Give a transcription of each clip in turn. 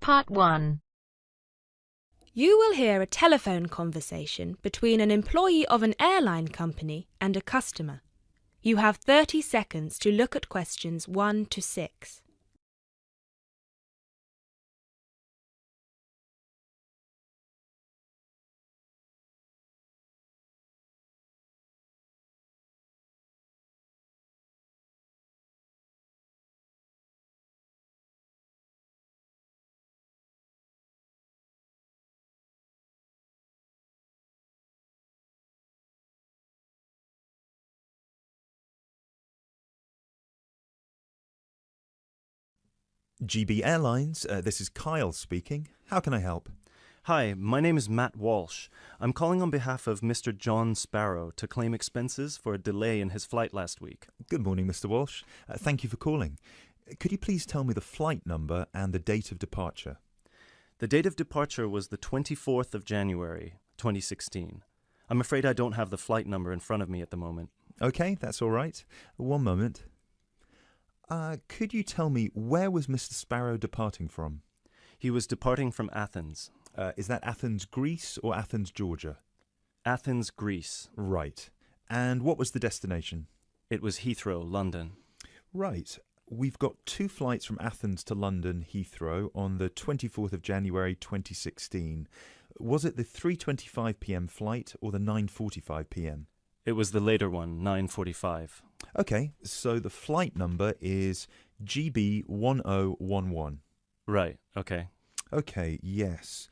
Part 1. You will hear a telephone conversation between an employee of an airline company and a customer. You have 30 seconds to look at questions 1 to 6. GB Airlines, this is Kyle speaking. How can I help? Hi, my name is Matt Walsh. I'm calling on behalf of Mr. John Sparrow to claim expenses for a delay in his flight last week. Good morning, Mr. Walsh. Thank you for calling. Could you please tell me the flight number and the date of departure? The date of departure was the 24th of January, 2016. I'm afraid I don't have the flight number in front of me at the moment. Okay, that's all right. One moment. Could you tell me where was Mr. Sparrow departing from? He was departing from Athens. Is that Athens, Greece or Athens, Georgia? Athens, Greece. Right. And what was the destination? It was Heathrow, London. Right. We've got 2 flights from Athens to London, Heathrow, on the 24th of January 2016. Was it the 3:25 p.m. flight or the 9:45 p.m.? It was the later one, 9:45. Okay, so the flight number is GB1011. Right, okay. Okay, yes.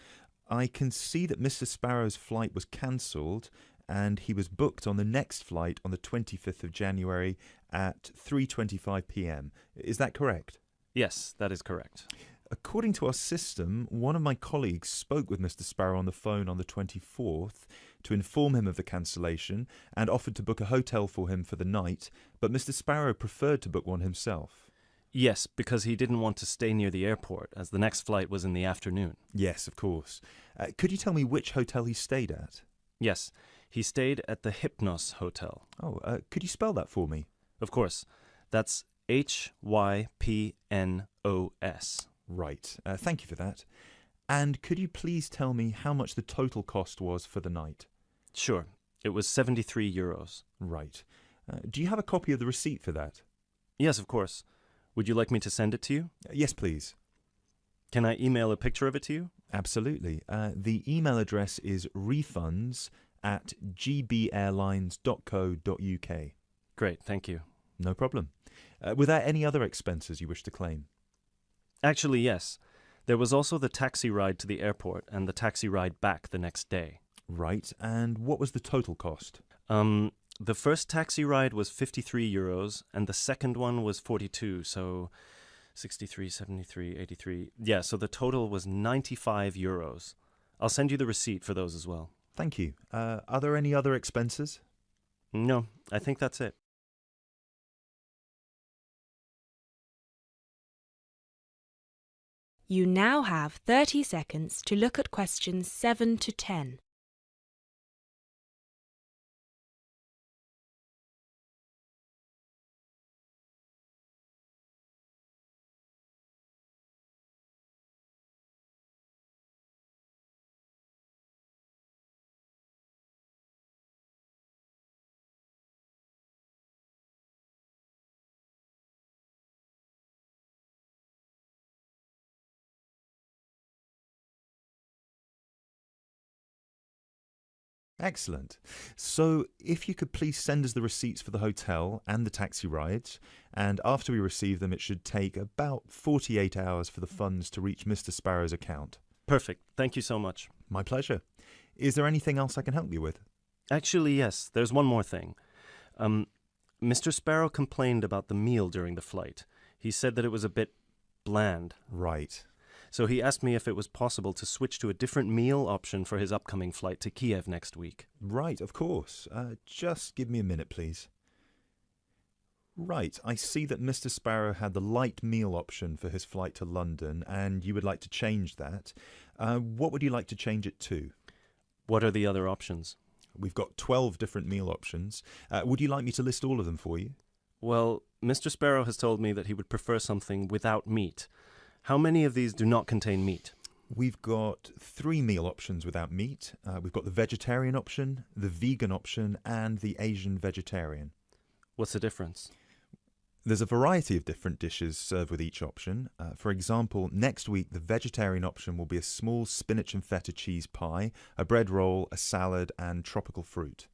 I can see that Mr. Sparrow's flight was cancelled and he was booked on the next flight on the 25th of January at 3:25 p.m. Is that correct? Yes, that is correct. According to our system, one of my colleagues spoke with Mr. Sparrow on the phone on the 24th to inform him of the cancellation and offered to book a hotel for him for the night, but Mr. Sparrow preferred to book one himself. Yes, because he didn't want to stay near the airport, as the next flight was in the afternoon. Yes, of course. Could you tell me which hotel he stayed at? Yes, he stayed at the Hypnos Hotel. Oh, could you spell that for me? Of course. That's Hypnos. Right. Thank you for that. And could you please tell me how much the total cost was for the night? Sure. It was 73 euros. Right. Do you have a copy of the receipt for that? Yes, of course. Would you like me to send it to you? Yes, please. Can I email a picture of it to you? Absolutely. The email address is refunds@gbairlines.co.uk. Great, thank you. No problem. Were there any other expenses you wish to claim? Actually, yes. There was also the taxi ride to the airport and the taxi ride back the next day. Right. And what was the total cost? The first taxi ride was 53 euros and the second one was 42, so 63, 73, 83. Yeah, so the total was 95 euros. I'll send you the receipt for those as well. Thank you. Are there any other expenses? No, I think that's it. You now have 30 seconds to look at questions 7 to 10. Excellent. So if you could please send us the receipts for the hotel and the taxi rides, and after we receive them, it should take about 48 hours for the funds to reach Mr. Sparrow's account. Perfect. Thank you so much. My pleasure. Is there anything else I can help you with? Actually, yes. There's one more thing. Mr. Sparrow complained about the meal during the flight. He said that it was a bit bland. Right. So he asked me if it was possible to switch to a different meal option for his upcoming flight to Kiev next week. Right, of course. Just give me a minute, please. Right, I see that Mr. Sparrow had the light meal option for his flight to London, and you would like to change that. What would you like to change it to? What are the other options? We've got 12 different meal options. Would you like me to list all of them for you? Well, Mr. Sparrow has told me that he would prefer something without meat. How many of these do not contain meat? We've got 3 meal options without meat. We've got the vegetarian option, the vegan option, and the Asian vegetarian. What's the difference? There's a variety of different dishes served with each option. For example, next week the vegetarian option will be a small spinach and feta cheese pie, a bread roll, a salad, and tropical fruit.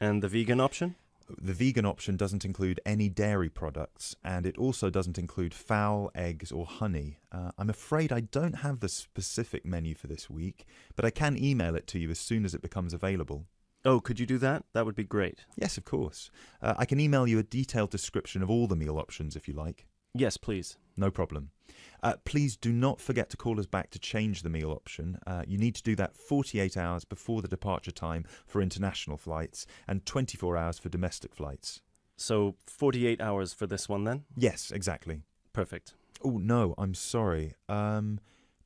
And the vegan option? The vegan option doesn't include any dairy products, and it also doesn't include fowl, eggs, or honey. I'm afraid I don't have the specific menu for this week, but I can email it to you as soon as it becomes available. Oh, could you do that? That would be great. Yes, of course. I can email you a detailed description of all the meal options if you like. Yes, please. No problem. Please do not forget to call us back to change the meal option. You need to do that 48 hours before the departure time for international flights and 24 hours for domestic flights. So 48 hours for this one then? Yes, exactly. Perfect. Oh, no, I'm sorry.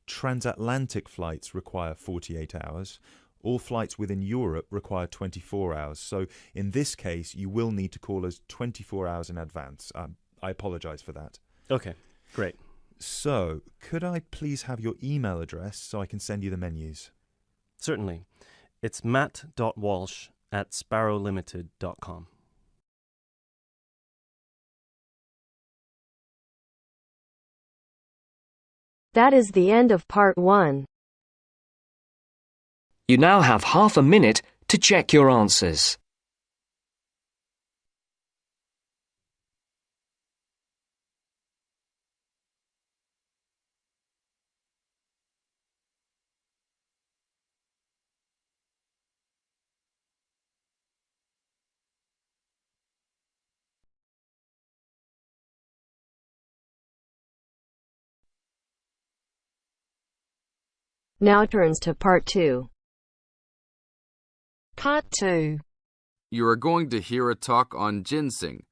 Transatlantic flights require 48 hours. All flights within Europe require 24 hours. So in this case, you will need to call us 24 hours in advance. I apologise for that. Okay, great. So, could I please have your email address so I can send you the menus? Certainly. It's matt.walsh@sparrowlimited.com. That is the end of part 1. You now have half a minute to check your answers. Now turns to part 2. Part 2. You are going to hear a talk on ginseng.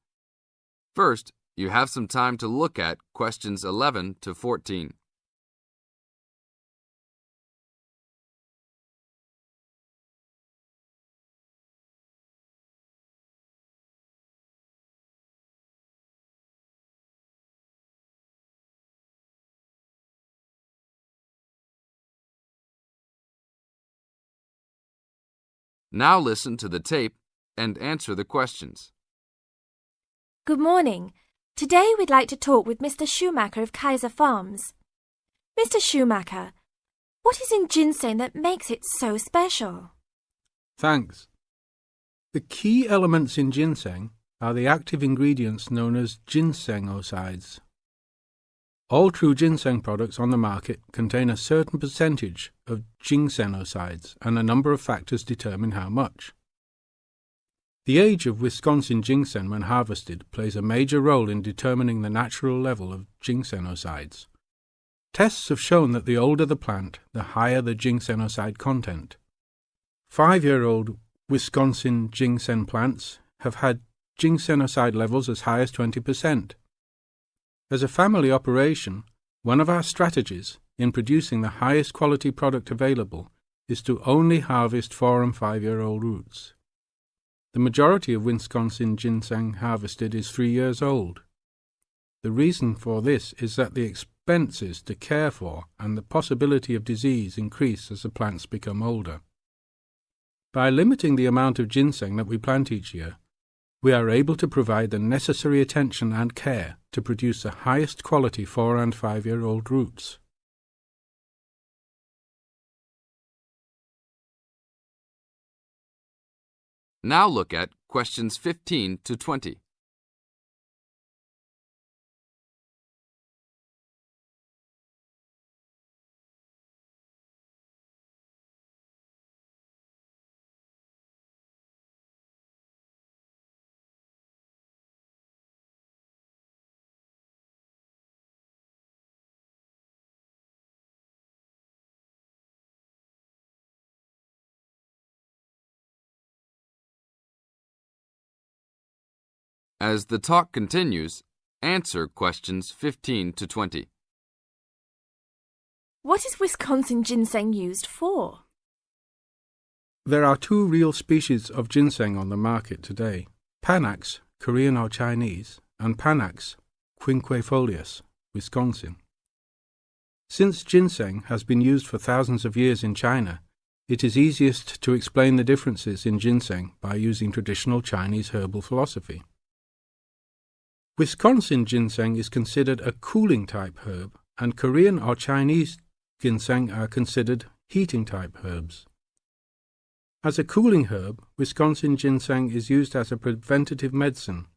First, you have some time to look at questions 11 to 14. Now listen to the tape and answer the questions. Good morning. Today we'd like to talk with Mr. Schumacher of Kaiser Farms. Mr. Schumacher, what is in ginseng that makes it so special? Thanks. The key elements in ginseng are the active ingredients known as ginsenosides. All true ginseng products on the market contain a certain percentage of ginsenosides, and a number of factors determine how much. The age of Wisconsin ginseng when harvested plays a major role in determining the natural level of ginsenosides. Tests have shown that the older the plant, the higher the ginsenoside content. 5-year-old Wisconsin ginseng plants have had ginsenoside levels as high as 20%. As a family operation, one of our strategies in producing the highest quality product available is to only harvest 4- and 5-year-old roots. The majority of Wisconsin ginseng harvested is 3 years old. The reason for this is that the expenses to care for and the possibility of disease increase as the plants become older. By limiting the amount of ginseng that we plant each year, we are able to provide the necessary attention and care to produce the highest quality 4- and 5-year-old roots. Now look at questions 15 to 20. As the talk continues, answer questions 15 to 20. What is Wisconsin ginseng used for? There are 2 real species of ginseng on the market today: Panax, Korean or Chinese, and Panax quinquefolius, Wisconsin. Since ginseng has been used for thousands of years in China, it is easiest to explain the differences in ginseng by using traditional Chinese herbal philosophy. Wisconsin ginseng is considered a cooling type herb, and Korean or Chinese ginseng are considered heating type herbs. As a cooling herb, Wisconsin ginseng is used as a preventative medicine.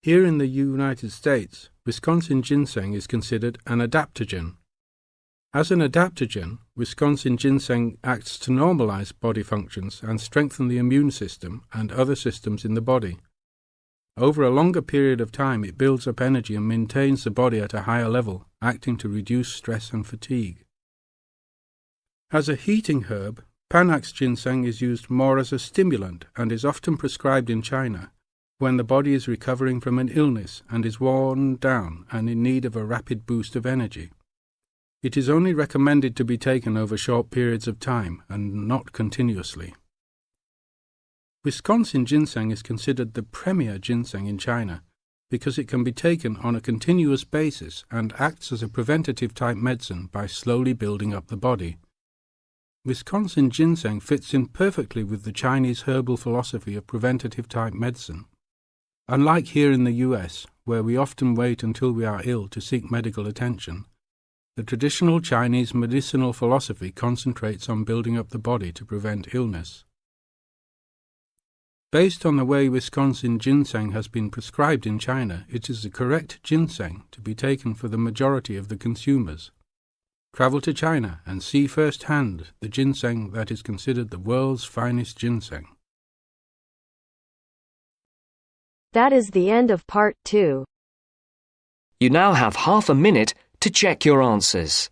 Here in the United States, Wisconsin ginseng is considered an adaptogen. As an adaptogen, Wisconsin ginseng acts to normalize body functions and strengthen the immune system and other systems in the body. Over a longer period of time, it builds up energy and maintains the body at a higher level, acting to reduce stress and fatigue. As a heating herb, Panax ginseng is used more as a stimulant and is often prescribed in China when the body is recovering from an illness and is worn down and in need of a rapid boost of energy. It is only recommended to be taken over short periods of time and not continuously. Wisconsin ginseng is considered the premier ginseng in China because it can be taken on a continuous basis and acts as a preventative type medicine by slowly building up the body. Wisconsin ginseng fits in perfectly with the Chinese herbal philosophy of preventative type medicine. Unlike here in the US, where we often wait until we are ill to seek medical attention, the traditional Chinese medicinal philosophy concentrates on building up the body to prevent illness. Based on the way Wisconsin ginseng has been prescribed in China, it is the correct ginseng to be taken for the majority of the consumers. Travel to China and see firsthand the ginseng that is considered the world's finest ginseng. That is the end of part 2. You now have half a minute to check your answers.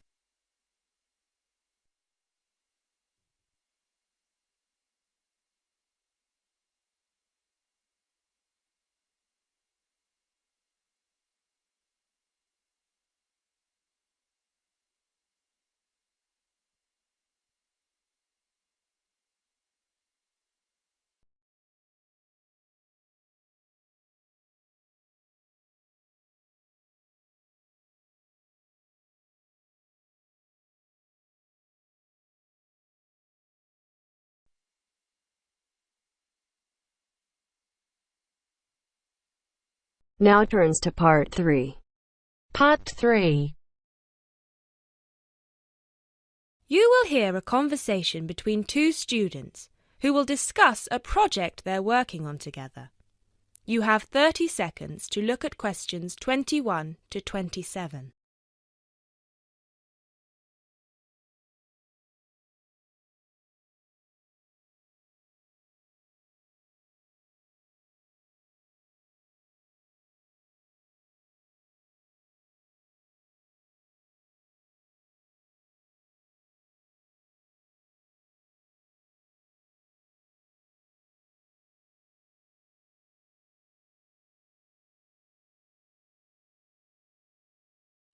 Now turns to part 3. Part 3. You will hear a conversation between two students who will discuss a project they're working on together. You have 30 seconds to look at questions 21 to 27.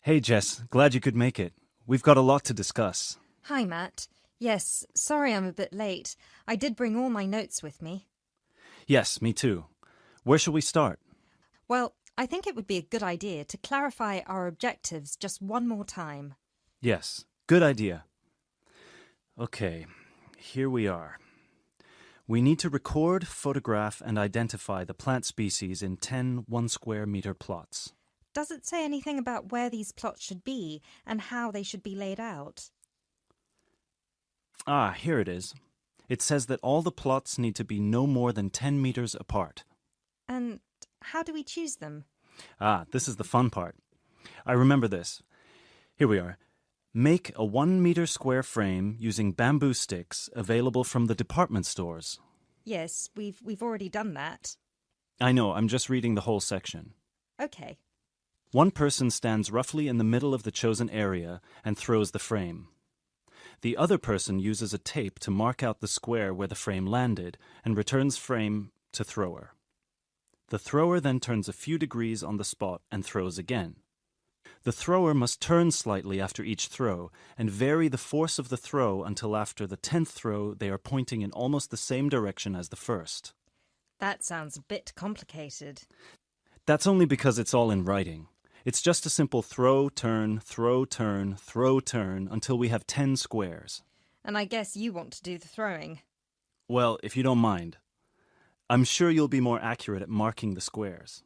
Hey Jess, glad you could make it. We've got a lot to discuss. Hi, Matt. Yes, sorry I'm a bit late. I did bring all my notes with me. Yes, me too. Where shall we start? Well, I think it would be a good idea to clarify our objectives just one more time. Yes, good idea. Okay, here we are. We need to record, photograph, and identify the plant species in 10 1-square-meter plots. Does it say anything about where these plots should be and how they should be laid out? Ah, here it is. It says that all the plots need to be no more than 10 meters apart. And how do we choose them? Ah, this is the fun part. I remember this. Here we are. Make a 1-meter square frame using bamboo sticks available from the department stores. Yes, we've already done that. I know, I'm just reading the whole section. Okay. One person stands roughly in the middle of the chosen area and throws the frame. The other person uses a tape to mark out the square where the frame landed and returns frame to thrower. The thrower then turns a few degrees on the spot and throws again. The thrower must turn slightly after each throw and vary the force of the throw until after the 10th throw they are pointing in almost the same direction as the first. That sounds a bit complicated. That's only because it's all in writing. It's just a simple throw, turn, throw, turn, throw, turn until we have 10 squares. And I guess you want to do the throwing. Well, if you don't mind. I'm sure you'll be more accurate at marking the squares.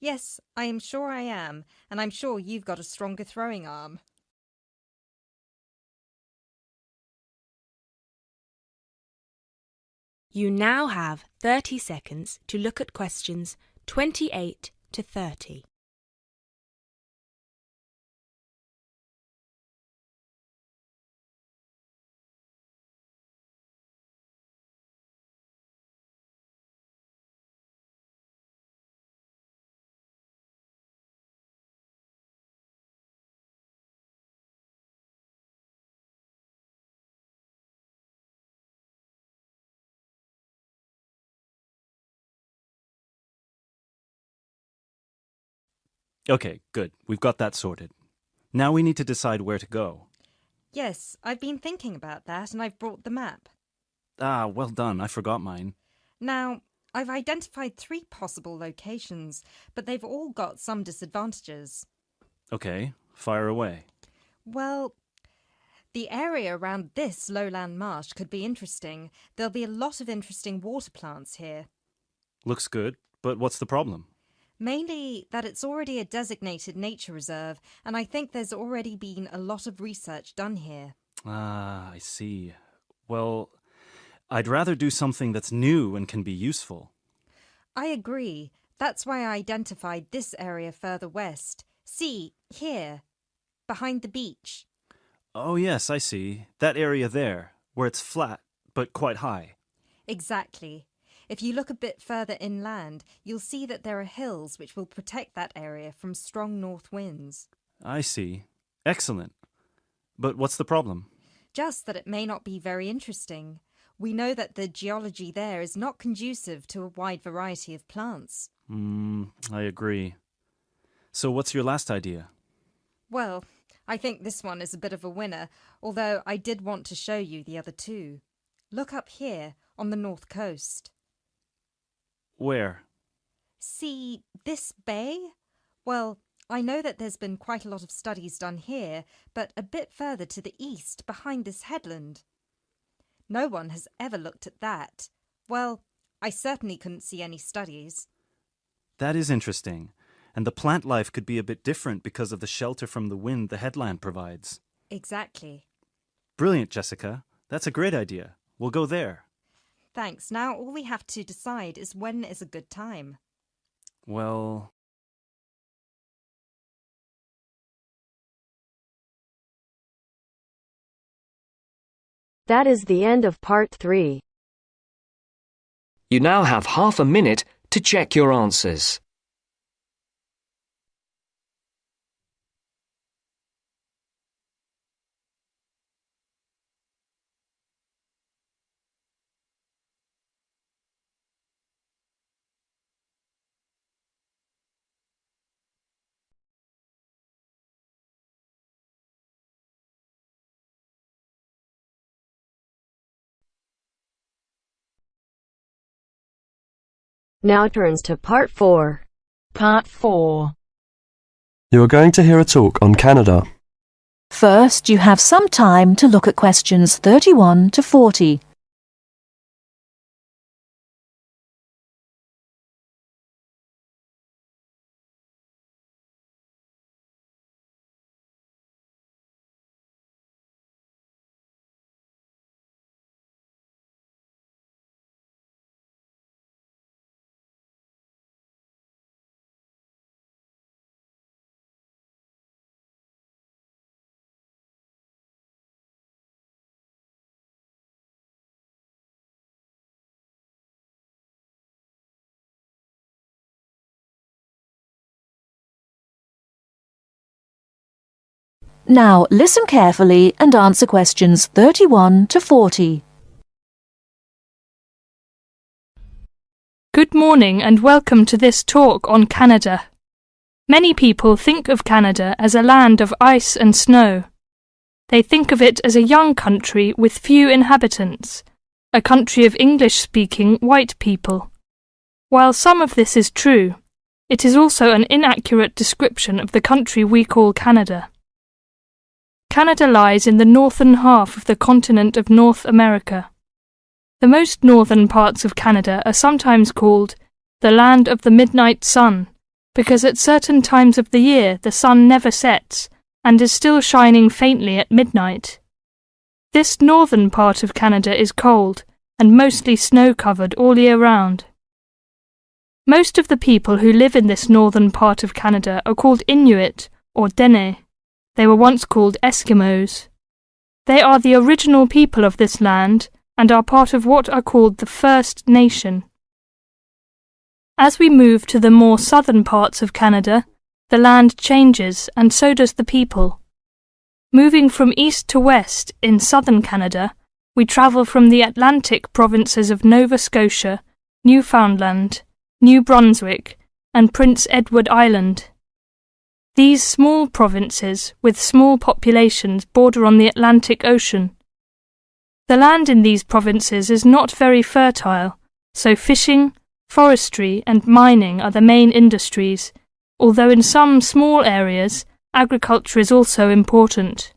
Yes, I am sure I am, and I'm sure you've got a stronger throwing arm. You now have 30 seconds to look at questions 28 to 30. Okay, good. We've got that sorted. Now we need to decide where to go. Yes, I've been thinking about that and I've brought the map. Ah, well done. I forgot mine. Now, I've identified 3 possible locations, but they've all got some disadvantages. Okay, fire away. Well, the area around this lowland marsh could be interesting. There'll be a lot of interesting water plants here. Looks good, but what's the problem? Mainly that it's already a designated nature reserve, and I think there's already been a lot of research done here. Ah, I see. Well, I'd rather do something that's new and can be useful. I agree. That's why I identified this area further west. See, here, behind the beach. Oh yes, I see. That area there, where it's flat, but quite high. Exactly. If you look a bit further inland, you'll see that there are hills which will protect that area from strong north winds. I see. Excellent. But what's the problem? Just that it may not be very interesting. We know that the geology there is not conducive to a wide variety of plants. I agree. So what's your last idea? Well, I think this one is a bit of a winner, although I did want to show you the other 2. Look up here, on the north coast. Where? See this bay? Well, I know that there's been quite a lot of studies done here, but a bit further to the east, behind this headland. No one has ever looked at that. Well, I certainly couldn't see any studies. That is interesting. And the plant life could be a bit different because of the shelter from the wind the headland provides. Exactly. Brilliant, Jessica. That's a great idea. We'll go there. Thanks. Now all we have to decide is when is a good time. Well... That is the end of part 3. You now have half a minute to check your answers. Now turns to part 4. Part 4. You are going to hear a talk on Canada. First, you have some time to look at questions 31 to 40. Now listen carefully and answer questions 31 to 40. Good morning and welcome to this talk on Canada. Many people think of Canada as a land of ice and snow. They think of it as a young country with few inhabitants, a country of English-speaking white people. While some of this is true, It is also an inaccurate description of the country we call Canada. Canada lies in the northern half of the continent of North America. The most northern parts of Canada are sometimes called the land of the midnight sun, because at certain times of the year the sun never sets and is still shining faintly at midnight. This northern part of Canada is cold and mostly snow-covered all year round. Most of the people who live in this northern part of Canada are called Inuit or Dene. They were once called Eskimos. They are the original people of this land and are part of what are called the First Nation. As we move to the more southern parts of Canada, the land changes and so does the people. Moving from east to west in southern Canada, we travel from the Atlantic provinces of Nova Scotia, Newfoundland, New Brunswick, and Prince Edward Island. These small provinces, with small populations, border on the Atlantic Ocean. The land in these provinces is not very fertile, so fishing, forestry, and mining are the main industries, although in some small areas, agriculture is also important.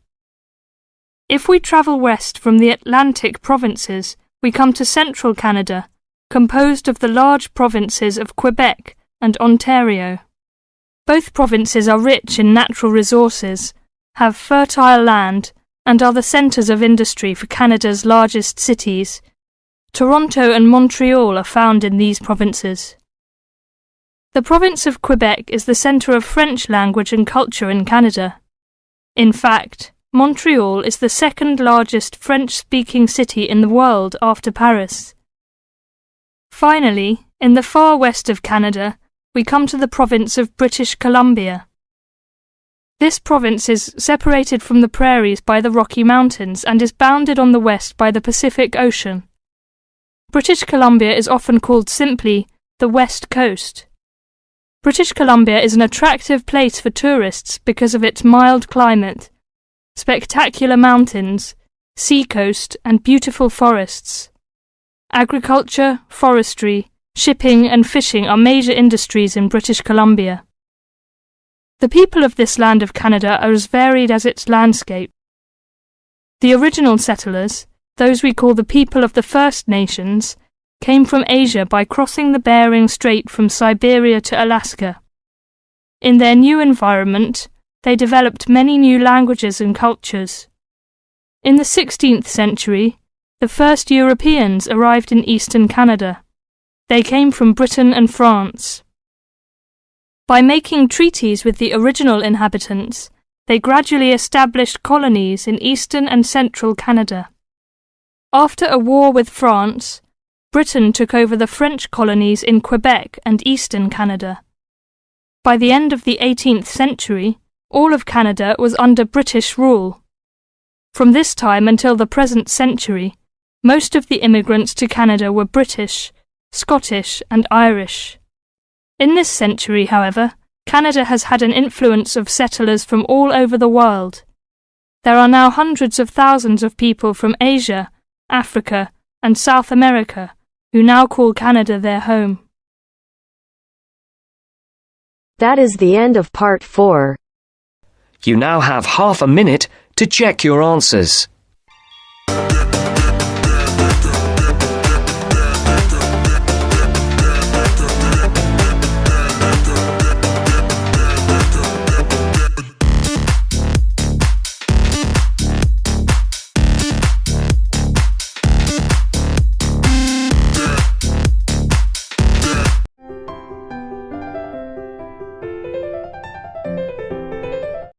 If we travel west from the Atlantic provinces, we come to central Canada, composed of the large provinces of Quebec and Ontario. Both provinces are rich in natural resources, have fertile land, and are the centres of industry for Canada's largest cities. Toronto and Montreal are found in these provinces. The province of Quebec is the centre of French language and culture in Canada. In fact, Montreal is the second largest French-speaking city in the world after Paris. Finally, in the far west of Canada, we come to the province of British Columbia. This province is separated from the prairies by the Rocky Mountains and is bounded on the west by the Pacific Ocean. British Columbia is often called simply the West Coast. British Columbia is an attractive place for tourists because of its mild climate, spectacular mountains, seacoast, and beautiful forests. Agriculture, forestry, shipping and fishing are major industries in British Columbia. The people of this land of Canada are as varied as its landscape. The original settlers, those we call the people of the First Nations, came from Asia by crossing the Bering Strait from Siberia to Alaska. In their new environment, they developed many new languages and cultures. In the 16th century, the first Europeans arrived in eastern Canada. They came from Britain and France. By making treaties with the original inhabitants, they gradually established colonies in eastern and central Canada. After a war with France, Britain took over the French colonies in Quebec and eastern Canada. By the end of the 18th century, all of Canada was under British rule. From this time until the present century, most of the immigrants to Canada were British, Scottish, and Irish. In this century, however, Canada has had an influence of settlers from all over the world. There are now hundreds of thousands of people from Asia, Africa, and South America who now call Canada their home. That is the end of part 4. You now have half a minute to check your answers.